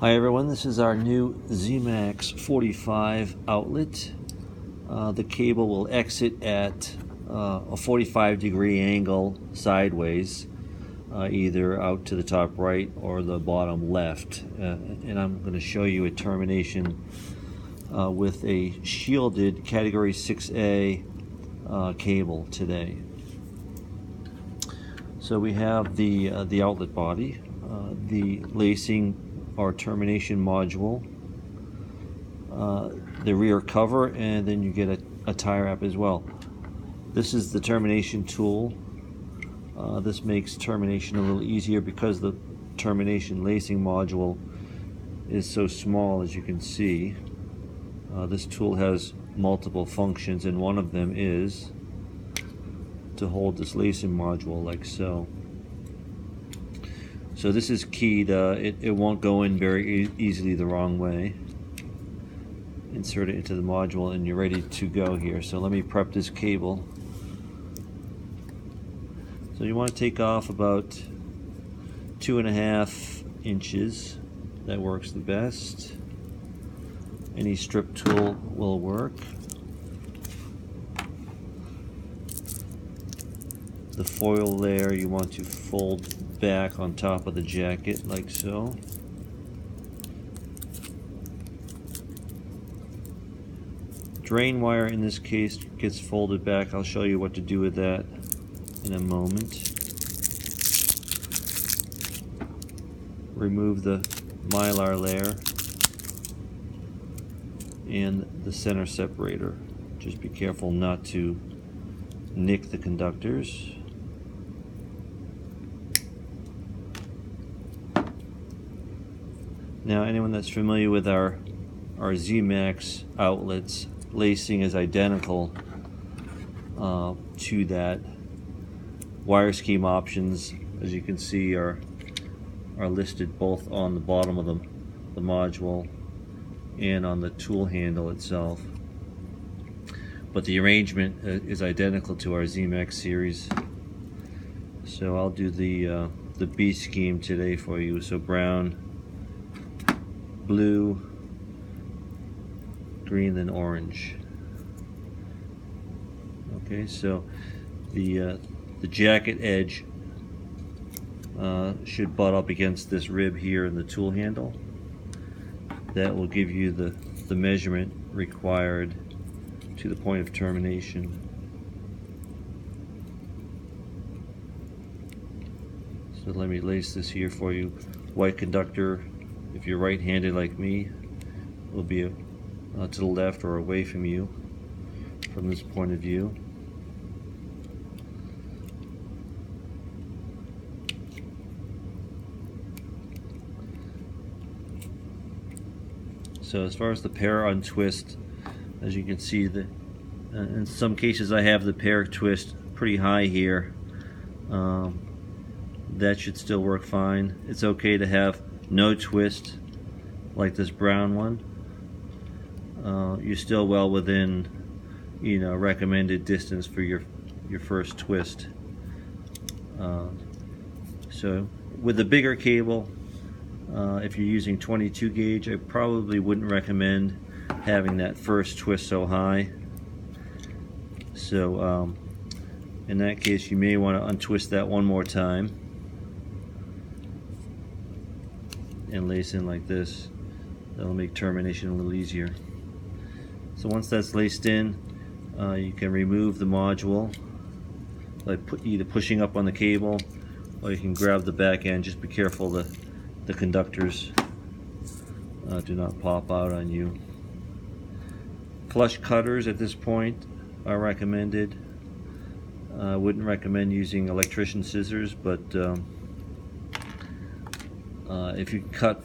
Hi everyone, this is our new ZMAX45 outlet. The cable will exit at a 45-degree angle sideways, either out to the top right or the bottom left. And I'm going to show you a termination with a shielded category 6A cable today. So we have the outlet body, the lacing or termination module, the rear cover, and then you get a tie wrap as well. This is the termination tool. This makes termination a little easier because the termination lacing module is so small, as you can see. This tool has multiple functions, and one of them is to hold this lacing module like so. So this is keyed. It won't go in very easily the wrong way. Insert it into the module and you're ready to go here. So let me prep this cable. So you want to take off about 2.5 inches. That works the best. Any strip tool will work. The foil layer you want to fold back on top of the jacket like so. Drain wire in this case gets folded back. I'll show you what to do with that in a moment. Remove the mylar layer and the center separator. Just be careful not to nick the conductors. Now, anyone that's familiar with our ZMAX outlets, lacing is identical to that. Wire scheme options, as you can see, are listed both on the bottom of the module and on the tool handle itself. But the arrangement is identical to our ZMAX series. So I'll do the B scheme today for you. So brown, blue, green, then orange. Okay, so the jacket edge should butt up against this rib here in the tool handle. That will give you the measurement required to the point of termination. So let me lace this here for you. White conductor, if you're right-handed like me, will be to the left or away from you from this point of view. So as far as the pair untwist, as you can see, in some cases I have the pair twist pretty high here. That should still work fine. It's okay to have no twist like this brown one. You're still well within, recommended distance for your first twist. So with the bigger cable, if you're using 22 gauge, I probably wouldn't recommend having that first twist so high. So in that case, you may want to untwist that one more time and lace in like this. That'll make termination a little easier. So once that's laced in, you can remove the module by either pushing up on the cable, or you can grab the back end. Just be careful the conductors do not pop out on you. Flush cutters at this point are recommended. I wouldn't recommend using electrician scissors, but if you cut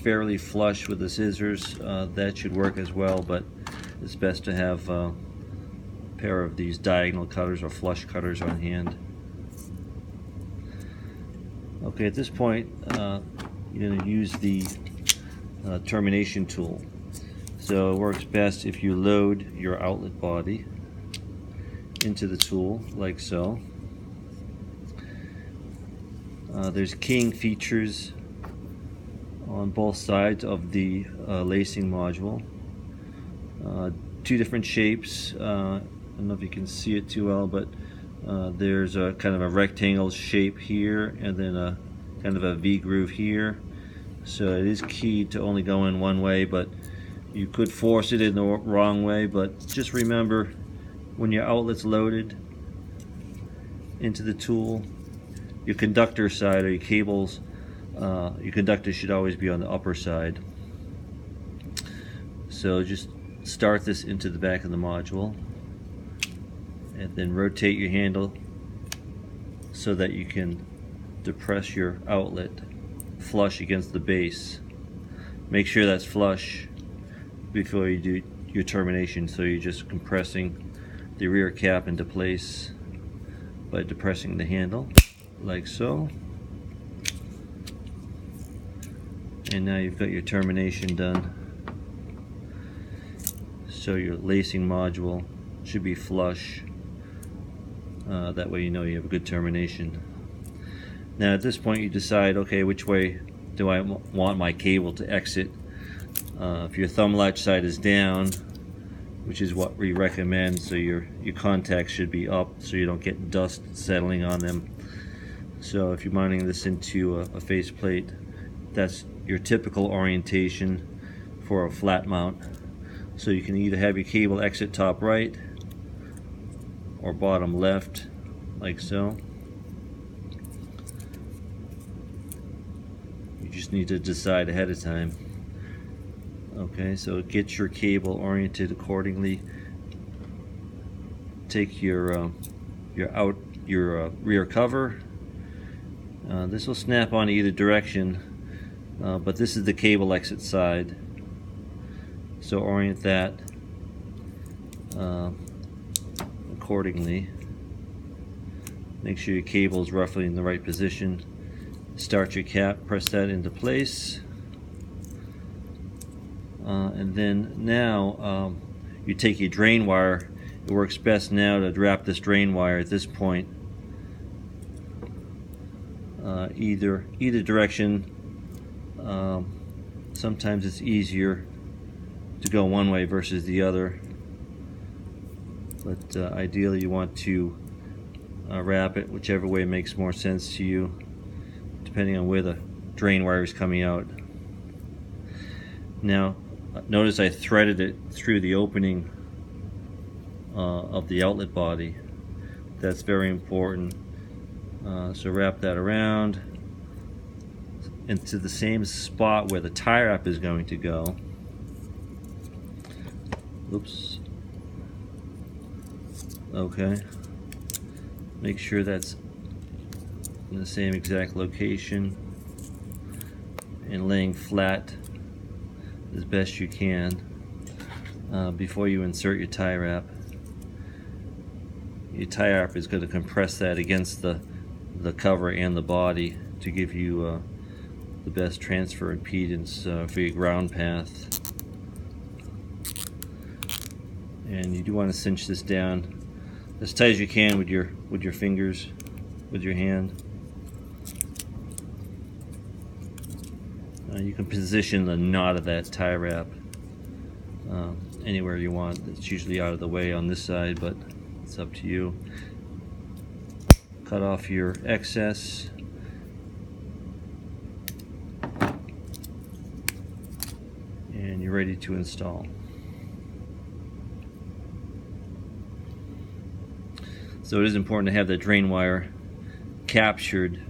fairly flush with the scissors, that should work as well, but it's best to have a pair of these diagonal cutters or flush cutters on hand. Okay, at this point, you're going to use the termination tool. So it works best if you load your outlet body into the tool like so. There's keying features on both sides of the lacing module. Two different shapes. I don't know if you can see it too well, but there's a kind of a rectangle shape here, and then a kind of a V groove here. So it is key to only go in one way, but you could force it in the wrong way. But just remember, when your outlet's loaded into the tool, your conductor side or your cables, your conductor should always be on the upper side. So just start this into the back of the module, and then rotate your handle so that you can depress your outlet flush against the base. Make sure that's flush before you do your termination, so you're just compressing the rear cap into place by depressing the handle like so. And now you've got your termination done. So your lacing module should be flush. That way you know you have a good termination. Now at this point you decide, okay, which way do I want my cable to exit? If your thumb latch side is down, which is what we recommend, so your contacts should be up so you don't get dust settling on them. So if you're mounting this into a faceplate, that's your typical orientation for a flat mount. So you can either have your cable exit top right or bottom left, like so. You just need to decide ahead of time. Okay, so get your cable oriented accordingly. Take your rear cover. This will snap on either direction, but this is the cable exit side. So orient that accordingly. Make sure your cable is roughly in the right position. Start your cap, press that into place. And then now you take your drain wire. It works best now to wrap this drain wire at this point. Either direction. Sometimes it's easier to go one way versus the other, but ideally you want to wrap it whichever way makes more sense to you, depending on where the drain wire is coming out. Now notice I threaded it through the opening of the outlet body. That's very important. So wrap that around into the same spot where the tie wrap is going to go. Oops. Okay. Make sure that's in the same exact location and laying flat as best you can before you insert your tie wrap. Your tie wrap is going to compress that against the cover and the body to give you the best transfer impedance for your ground path. And you do want to cinch this down as tight as you can with your fingers, with your hand. You can position the knot of that tie wrap anywhere you want. It's usually out of the way on this side, but it's up to you. Cut off your excess. And you're ready to install. So it is important to have the drain wire captured,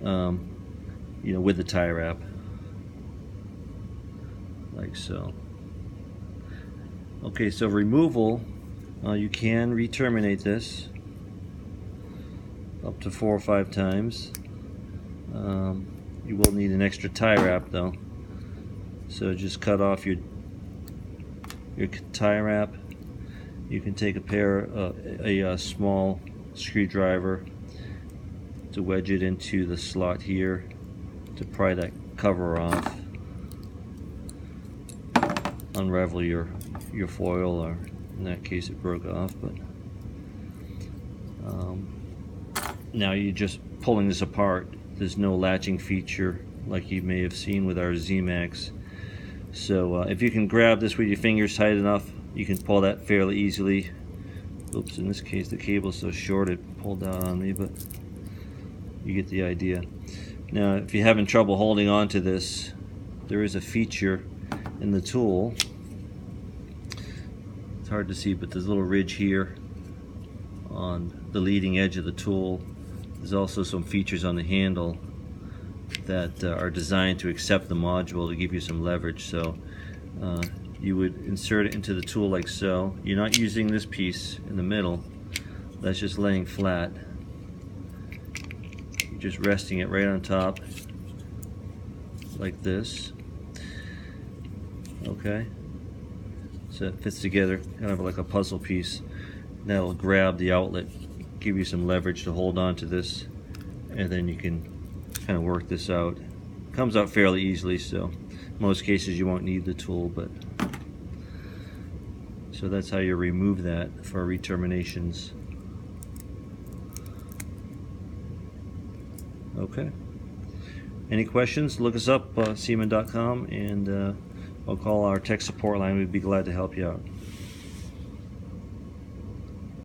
with the tie wrap, like so. Okay, so removal, you can re-terminate this up to 4 or 5 times. You will need an extra tie wrap though. So just cut off your tie wrap. You can take a small screwdriver to wedge it into the slot here to pry that cover off. Unravel your foil, or in that case it broke off, but now you're just pulling this apart. There's no latching feature like you may have seen with our ZMAX. So if you can grab this with your fingers tight enough, you can pull that fairly easily. Oops, in this case the cable is so short it pulled down on me, but you get the idea. Now if you're having trouble holding on to this, there is a feature in the tool. It's hard to see, but there's a little ridge here on the leading edge of the tool. There's also some features on the handle that are designed to accept the module to give you some leverage. So you would insert it into the tool like so. You're not using this piece in the middle. That's just laying flat. You're just resting it right on top like this. Okay, so it fits together kind of like a puzzle piece. That'll grab the outlet, give you some leverage to hold on to this, and then you can kind of work this out. Comes out fairly easily, so in most cases you won't need the tool, but so that's how you remove that for reterminations. Okay. Any questions? Look us up, Seaman.com, and or call our tech support line. We'd be glad to help you out.